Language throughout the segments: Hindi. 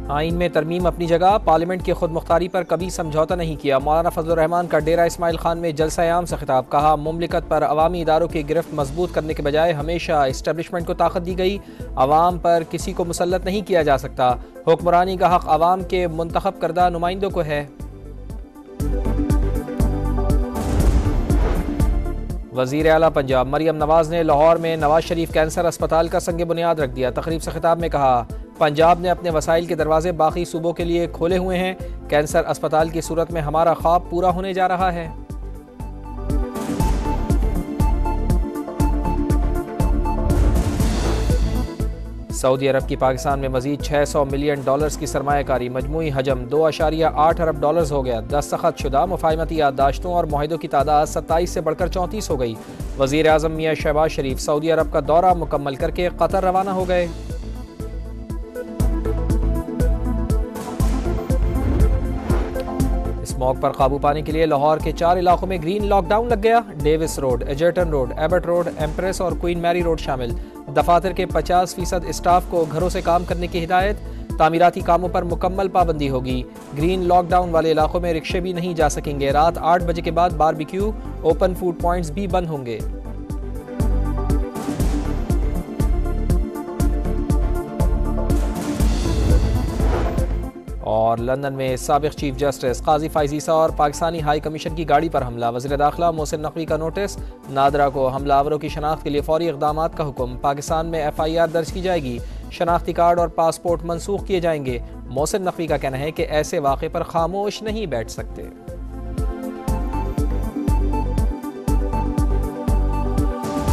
आइन में तरमीम अपनी जगह, पार्लियामेंट की खुद मुख्तारी पर कभी समझौता नहीं किया। मौलाना फजलुर रहमान का डेरा इस्माइल खान में जलसा-ए-आम से खिताब, कहा मुमलिकत पर अवामी इदारों की गिरफ्त मजबूत करने के बजाय हमेशा इस्टेब्लिशमेंट को ताकत दी गई, अवाम पर किसी को मुसल्लत नहीं किया जा सकता, हुक्मरानी का हक अवाम के मुंतखब करदा नुमाइंदों को है। वज़ीर आला पंजाब मरियम नवाज ने लाहौर में नवाज शरीफ कैंसर अस्पताल का संग बुनियाद रख दिया। तकरीब से खिताब में कहा पंजाब ने अपने वसाइल के दरवाजे बाकी सूबों के लिए खोले हुए हैं, कैंसर अस्पताल की सूरत में हमारा ख्वाब पूरा होने जा रहा है। सऊदी अरब की पाकिस्तान में मजीद $600 मिलियन की सरमायाकारी, मजमूई हजम $2.8 अरब हो गया। दस्तखत शुदा मुफाहमती याददाश्तों और मुआहिदों की तादाद 27 से बढ़कर 34 हो गई। वज़ीर आज़म मियां शहबाज शरीफ सऊदी अरब का दौरा मुकम्मल करके कतर रवाना हो गए। स्मॉग पर काबू पाने के लिए लाहौर के 4 इलाकों में ग्रीन लॉकडाउन लग गया। Davis road, Egerton road, Abbott road, Empress और क्वीन मैरी रोड शामिल। दफातर के 50% स्टाफ को घरों से काम करने की हिदायत। तामीराती कामों पर मुकम्मल पाबंदी होगी। ग्रीन लॉकडाउन वाले इलाकों में रिक्शे भी नहीं जा सकेंगे। रात 8 बजे के बाद बारबेक्यू, ओपन फूड पॉइंट्स भी बंद होंगे। और लंदन में साबिक चीफ जस्टिस काजी फाइज ईसा और पाकिस्तानी हाई कमीशन की गाड़ी पर हमला। वज़ीर दाखिला मोहसिन नकवी का नोटिस। नादरा को हमलावरों की शनाख्त के लिए फौरी इक़दामात का हुक्म। पाकिस्तान में FIR दर्ज की जाएगी। शनाख्ती कार्ड और पासपोर्ट मनसूख किए जाएंगे। मोहसिन नकवी का कहना है कि ऐसे वाक़े पर खामोश नहीं बैठ सकते।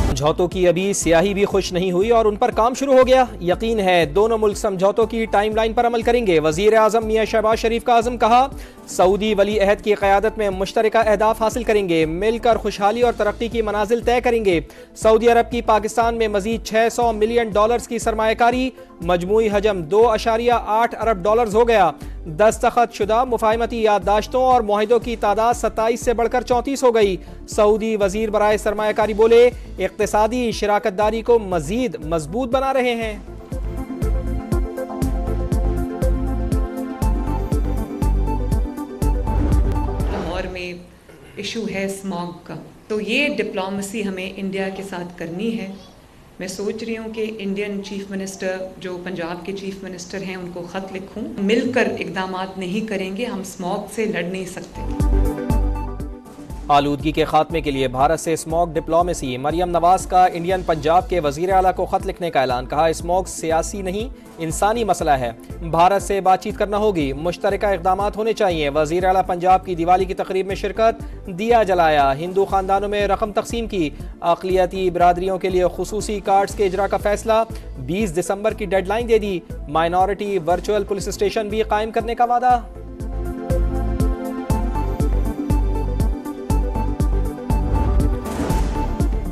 समझौतों की अभी स्याही भी खुश नहीं हुई और उन पर काम शुरू हो गया। यकीन है दोनों मुल्क समझौतों की टाइमलाइन पर अमल करेंगे। वज़ीर आज़म मियां शहबाज शरीफ का आज़म, कहा सऊदी वली अहद की क़यादत में मुश्तरका अहदाफ हासिल करेंगे, मिलकर खुशहाली और तरक्की की मनाजिल तय करेंगे। सऊदी अरब की पाकिस्तान में मजीद $600 मिलियन की सरमायाकारी, मजमूई हजम $2.8 अरब हो गया। दस्तखत शुदा मुफाहमती याददाश्तों और मुआहिदों की तादाद 27 से बढ़कर 34 हो गई। सऊदी वजीर बराए सरमायाकारी बोले इक्तिसादी शराकतदारी को मजीद मजबूत बना रहे हैं। लाहौर में इशू है स्मॉग का, तो ये डिप्लोमेसी हमें इंडिया के साथ करनी है। मैं सोच रही हूँ कि इंडियन चीफ मिनिस्टर जो पंजाब के चीफ मिनिस्टर हैं उनको ख़त लिखूँ। मिलकर इक़दामात नहीं करेंगे हम स्मॉग से लड़ नहीं सकते। आलूदगी के खात्मे के लिए भारत से स्मॉग डिप्लोमेसी। मरियम नवाज का इंडियन पंजाब के वज़ीर आला को ख़त लिखने का ऐलान। कहा स्मॉग सियासी नहीं इंसानी मसला है, भारत से बातचीत करना होगी, मुश्तरका इक़दामात होने चाहिए। वज़ीर आला पंजाब की दिवाली की तकरीब में शिरकत, दिया जलाया, हिंदू ख़ानदानों में रकम तकसीम की। अक़लियती बरादरियों के लिए खुसूसी कार्ड्स के इजरा का फैसला, 20 दिसंबर की डेडलाइन दे दी। माइनॉरिटी वर्चुअल पुलिस स्टेशन भी कायम करने का वादा।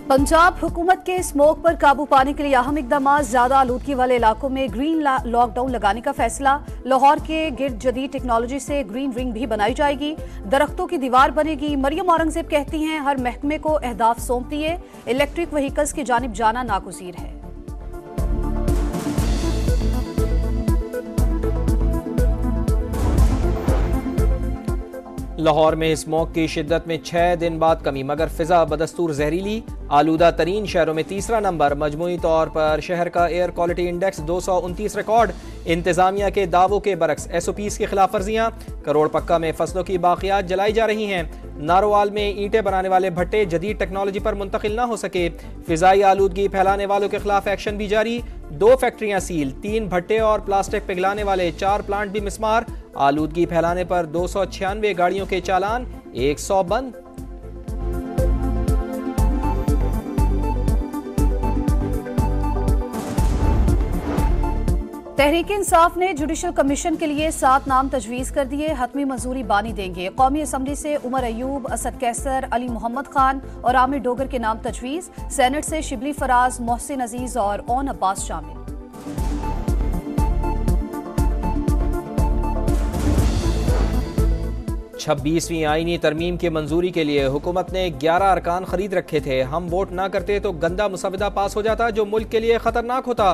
पंजाब हुकूमत के स्मोक पर काबू पाने के लिए अहम इकदाम। ज्यादा आलूदगी वाले इलाकों में ग्रीन लॉकडाउन लगाने का फैसला। लाहौर के गिर्द जदीद टेक्नोलॉजी से ग्रीन रिंग भी बनाई जाएगी, दरख्तों की दीवार बनेगी। मरियम औरंगजेब कहती हैं हर महकमे को अहदाफ सौंप दिए, इलेक्ट्रिक व्हीकल्स की जानिब जाना नागुज़ीर है। लाहौर में स्मॉग की शिद्दत में 6 दिन बाद कमी, मगर फिजा बदस्तूर जहरीली। आलूदा तरीन शहरों में तीसरा नंबर। मजमूई तौर पर शहर का एयर क्वालिटी इंडेक्स 229 रिकॉर्ड। इंतजामिया के दावों के बरक्स SOPs की खिलाफ वर्जियाँ। करोड़ पक्का में फसलों की बाकियात जलाई जा रही हैं। नारोवाल में ईंटें बनाने वाले भट्टे जदीद टेक्नोलॉजी पर मुंतकिल न हो सके। फिजाई आलूदगी फैलाने वालों के खिलाफ एक्शन भी जारी। 2 फैक्ट्रियां सील, 3 भट्टे और प्लास्टिक पिघलाने वाले 4 प्लांट भी मिसमार। आलूदगी फैलाने पर 296 गाड़ियों के चालान, 100 बंद। तहरीक इंसाफ ने जुडिशल कमीशन के लिए 7 नाम तजवीज़ कर दिए, हतमी मंजूरी बानी देंगे। कौमी असम्बली से उमर अयूब, असद कैसर, अली मोहम्मद खान और आमिर डोगर के नाम तजवीज़। सेनेट से शिबली फराज, मोहसिन अजीज और ओन अब्बास शामिल। 26वीं आईनी तरमीम की मंजूरी के लिए हुकूमत ने 11 अरकान खरीद रखे थे। हम वोट ना करते तो गंदा मुसवदा पास हो जाता जो मुल्क के लिए खतरनाक होता।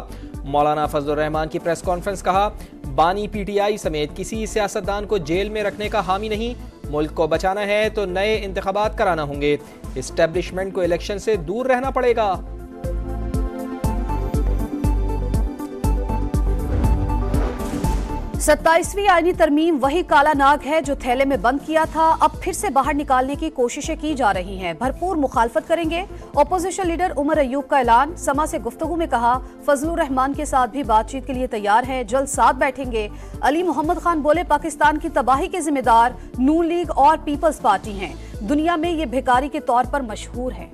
मौलाना फजलुर रहमान की प्रेस कॉन्फ्रेंस, कहा बानी पीटीआई समेत किसी सियासतदान को जेल में रखने का हामी नहीं, मुल्क को बचाना है तो नए इंतखाबात कराना होंगे, एस्टेब्लिशमेंट को इलेक्शन से दूर रहना पड़ेगा। 27वीं आईनी तरमीम वही काला नाग है जो थैले में बंद किया था, अब फिर से बाहर निकालने की कोशिशें की जा रही हैं। भरपूर मुखालफत करेंगे। अपोजिशन लीडर उमर अयूब का ऐलान। समा से गुफ्तगू में कहा फजलुर रहमान के साथ भी बातचीत के लिए तैयार है, जल्द साथ बैठेंगे। अली मोहम्मद खान बोले पाकिस्तान की तबाही के जिम्मेदार नून लीग और पीपल्स पार्टी हैं, दुनिया में ये भिखारी के तौर पर मशहूर है।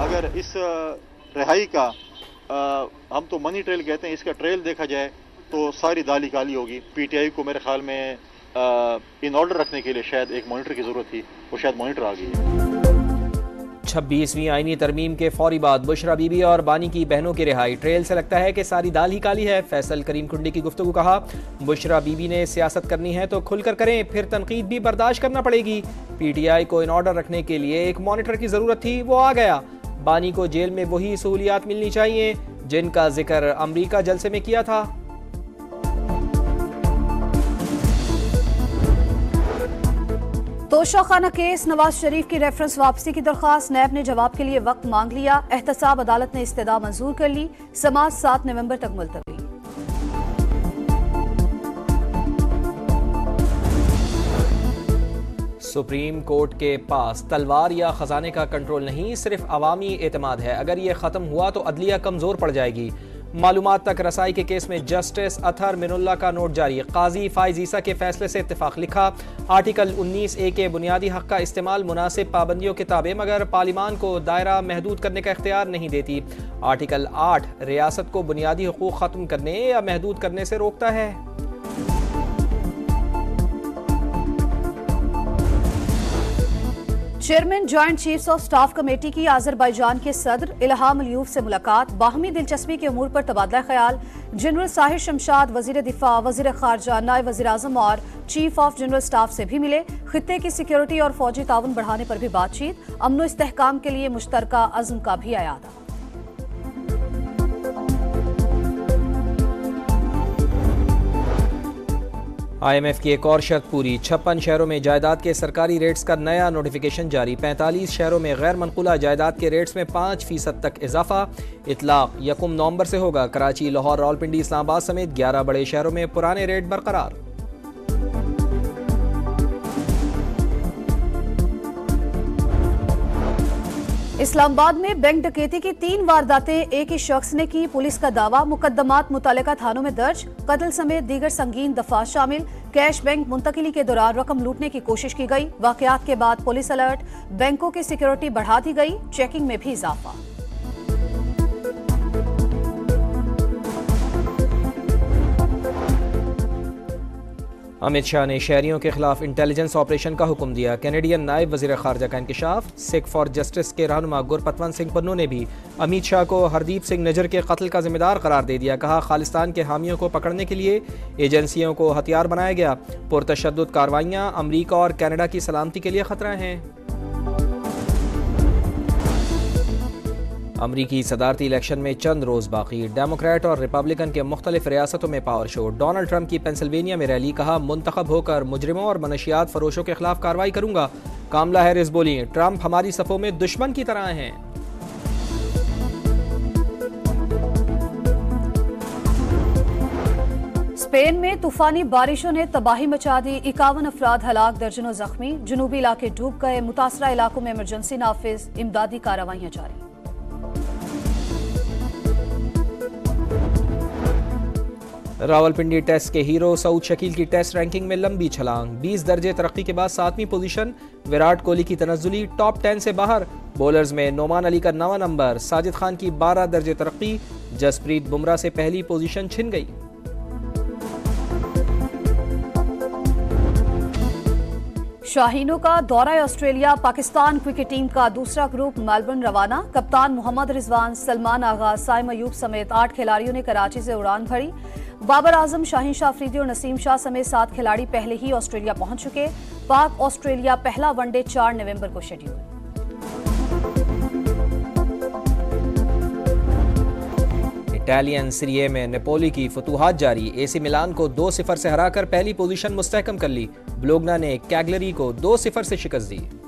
अगर इस रिहाई का हम तो मनी ट्रेल कहते हैं, इसका ट्रेल देखा जाए तो सारी दाली काली होगी। पीटीआई को मेरे ख्याल में इन ऑर्डर रखने के लिए शायद एक मॉनिटर की जरूरत थी, वो शायद मॉनिटर आ गई है। 26वीं आईनी तरमीम के फौरी बाद बुशरा बीबी और बानी की बहनों की रिहाई। ट्रेल से लगता है कि सारी दाल ही काली है। फैसल करीम कुंडी की गुफ्तगू, कहा बुशरा बीबी ने सियासत करनी है तो खुलकर करें, फिर तनकीद भी बर्दाश्त करना पड़ेगी। पीटीआई को इन ऑर्डर रखने के लिए एक मॉनिटर की जरूरत थी, वो आ गया। बानी को जेल में वही सहूलियात मिलनी चाहिए जिनका जिक्र अमरीका जलसे में किया था। तोशाखाना केस, नवाज शरीफ की रेफरेंस वापसी की दरख्वास्त, नैब ने जवाब के लिए वक्त मांग लिया। एहतसाब अदालत ने इस्तदा मंजूर कर ली। समाअत 7 नवंबर तक मुलतवी। सुप्रीम कोर्ट के पास तलवार या खजाने का कंट्रोल नहीं, सिर्फ अवामी एतमाद है। अगर ये खत्म हुआ तो अदलिया कमजोर पड़ जाएगी। मालूमात तक रसाई के केस में जस्टिस अतहर मिनुल्लाह का नोट जारी। काजी फाइज ईसा के फैसले से इत्तेफाक। लिखा आर्टिकल 19A के बुनियादी हक का इस्तेमाल मुनासिब पाबंदियों के ताबे, मगर पार्लिमान को दायरा महदूद करने का इख्तियार नहीं देती। आर्टिकल 8 रियासत को बुनियादी हुकूक खत्म करने या महदूद करने से रोकता है। Chairman joint chiefs of staff committee की आजरबाईजान के सदर इल्हाम अलियूफ से मुलाकात। बाहमी दिलचस्पी के अमूर पर तबादला ख्याल। जनरल साहिर शमशाद वजीर दिफा, वजीर खारजा, नायब वजीर आजम और चीफ ऑफ जनरल स्टाफ से भी मिले। खित्ते की सिक्योरिटी और फौजी ताउन बढ़ाने पर भी बातचीत। अमन व इस्तेहकाम के लिए मुश्तरका अज़्म का भी अयादा। IMF की एक और शर्त पूरी। 56 शहरों में जायदाद के सरकारी रेट्स का नया नोटिफिकेशन जारी। 45 शहरों में गैर मनकुला जायदाद के रेट्स में 5% तक इजाफा। इतलाक 1 नवंबर से होगा। कराची, लाहौर, रावलपिंडी, इस्लामाबाद समेत 11 बड़े शहरों में पुराने रेट बरकरार। इस्लामाबाद में बैंक डकैती की 3 वारदातें एक ही शख्स ने की। पुलिस का दावा मुकदमात मुतल्लिका थानों में दर्ज। कत्ल समेत दीगर संगीन दफात शामिल। कैश बैंक मुंतकिली के दौरान रकम लूटने की कोशिश की गई। वाकयात के बाद पुलिस अलर्ट। बैंकों की सिक्योरिटी बढ़ा दी गई। चेकिंग में भी इजाफा। अमित शाह ने शहरियों के खिलाफ इंटेलिजेंस ऑपरेशन का हुक्म दिया। कैनेडियन नायब वजीर खारजा का इंकशाफ। सिख फॉर जस्टिस के रहनुमा गुरपतवंत सिंह पन्नू ने भी अमित शाह को हरदीप सिंह नजर के कत्ल का जिम्मेदार करार दे दिया। कहा खालिस्तान के हामियों को पकड़ने के लिए एजेंसियों को हथियार बनाया गया। पुरतशद्दुद कार्रवाइयां अमरीका और कनाडा की सलामती के लिए खतरा हैं। अमरीकी सदारती इलेक्शन में चंद रोज बाकी। डेमोक्रेट और रिपब्लिकन के मुख्तलिफ रियासतों में पावर शो। डोनाल्ड ट्रंप की पेंसिल्वेनिया में रैली। कहा मुंतखब होकर मुजरिमों और मनशियात फरोशों के खिलाफ कार्रवाई करूंगा। कामला हैरिस बोली ट्रंप हमारी सफ़ों में दुश्मन की तरह हैं। स्पेन में तूफानी बारिशों ने तबाही मचा दी। 51 अफराद हलाक, दर्जनों जख्मी। जनूबी इलाके डूब गए। मुतासरा इलाकों में इमरजेंसी नाफिज। इमदादी कार्रवाइयां जारी। रावलपिंडी टेस्ट के हीरो सऊद शकील की टेस्ट रैंकिंग में लंबी छलांग। 20 दर्जे तरक्की के बाद 7वीं पोजीशन। विराट कोहली की तनज़्ज़ुली टॉप 10 से बाहर। बॉलर्स में नोमान अली का 9वां नंबर। साजिद खान की 12 दर्जे तरक्की। जसप्रीत बुमराह से पहली पोजीशन छिन गई। शाहीनों का दौरा ऑस्ट्रेलिया। पाकिस्तान क्रिकेट टीम का दूसरा ग्रुप मेलबर्न रवाना। कप्तान मोहम्मद रिजवान, सलमान आगा, साइम अयूब समेत 8 खिलाड़ियों ने कराची से उड़ान भरी। बाबर आजम, शाहीन शाह अफरीदी और नसीम शाह समेत 7 खिलाड़ी पहले ही ऑस्ट्रेलिया पहुंच चुके। पाक ऑस्ट्रेलिया पहला वनडे 4 नवंबर को शेड्यूल। इटालियन सीरिए में नेपोली की फतूहात जारी। एसी मिलान को 2-0 से हराकर पहली पोजीशन मुस्तहकम कर ली। ब्लोगना ने कैगलरी को 2-0 से शिकस्त दी।